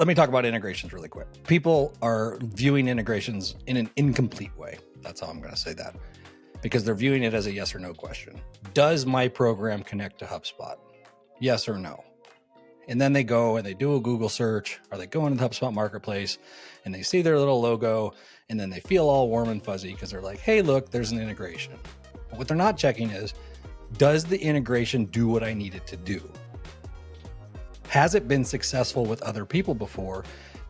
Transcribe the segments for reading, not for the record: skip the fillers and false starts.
let me talk about integrations really quick. People are viewing integrations in an incomplete way. That's how I'm going to say that, because they're viewing it as a yes or no question. Does my program connect to HubSpot? Yes or no? And then they go and they do a Google search, or they go into the HubSpot Marketplace and they see their little logo, and then they feel all warm and fuzzy because they're like, hey, look, there's an integration. But what they're not checking is, does the integration do what I need it to do? Has it been successful with other people before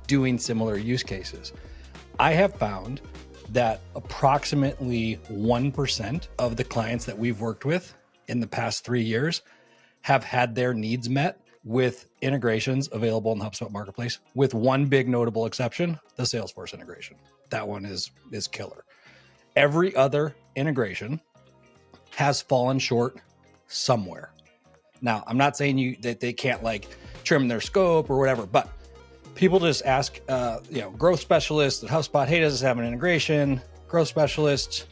doing similar use cases? I have found that approximately 1% of the clients that we've worked with in the past 3 years have had their needs met with integrations available in the HubSpot Marketplace, with one big notable exception, the Salesforce integration. That one is killer. Every other integration has fallen short somewhere. Now, I'm not saying that they can't like trim their scope or whatever, but people just ask, growth specialists at HubSpot, hey, does this have an integration? Growth specialists,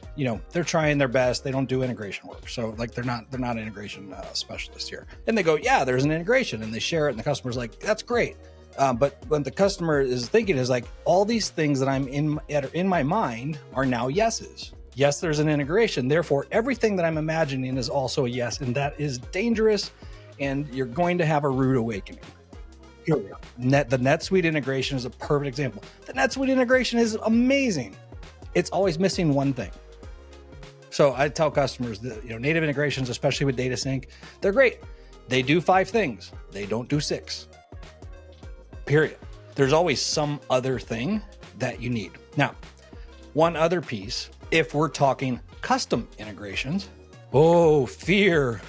they're trying their best. They don't do integration work. So like, they're not integration specialists here. And they go, yeah, there's an integration, and they share it. And the customer's like, that's great. But what the customer is thinking is like, all these things that I'm in my mind are now yeses. Yes, there's an integration. Therefore, everything that I'm imagining is also a yes. And that is dangerous. And you're going to have a rude awakening. The NetSuite integration is a perfect example. The NetSuite integration is amazing. It's always missing one thing. So I tell customers that, native integrations, especially with data sync, they're great. They do 5 things. They don't do 6. Period. There's always some other thing that you need. Now, one other piece, if we're talking custom integrations, fear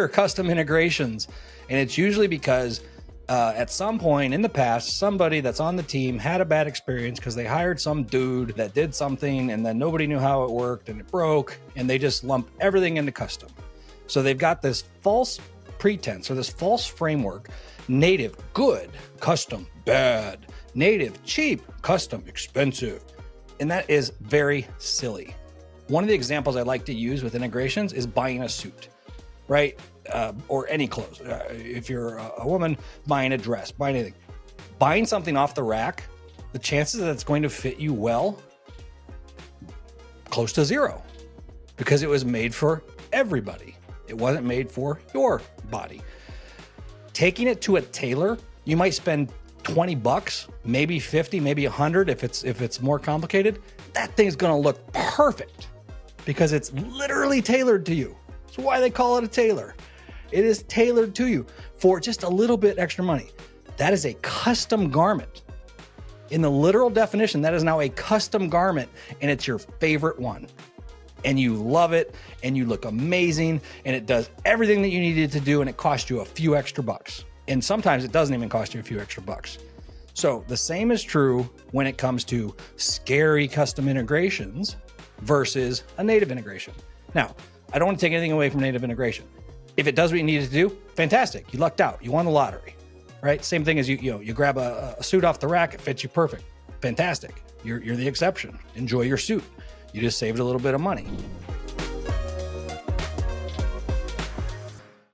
custom integrations. And it's usually because at some point in the past, somebody that's on the team had a bad experience because they hired some dude that did something and then nobody knew how it worked and it broke, and they just lump everything into custom. So they've got this false pretense or this false framework: native, good; custom, bad; native, cheap; custom, expensive. And that is very silly. One of the examples I like to use with integrations is buying a suit, right? Or any clothes. If you're a woman buying a dress, buying anything, buying something off the rack, the chances that it's going to fit you well, close to 0, because it was made for everybody. It wasn't made for your body. Taking it to a tailor, you might spend $20, maybe 50, maybe 100 if it's more complicated. That thing's going to look perfect because it's literally tailored to you. That's why they call it a tailor. It is tailored to you for just a little bit extra money. That is a custom garment. In the literal definition, that is now a custom garment, and it's your favorite one. And you love it, and you look amazing, and it does everything that you needed to do, and it costs you a few extra bucks. And sometimes it doesn't even cost you a few extra bucks. So the same is true when it comes to scary custom integrations versus a native integration. Now, I don't want to take anything away from native integration. If it does what you need it to do, fantastic. You lucked out. You won the lottery, right? Same thing as you grab a suit off the rack. It fits you perfect. Fantastic. You're the exception. Enjoy your suit. You just saved a little bit of money.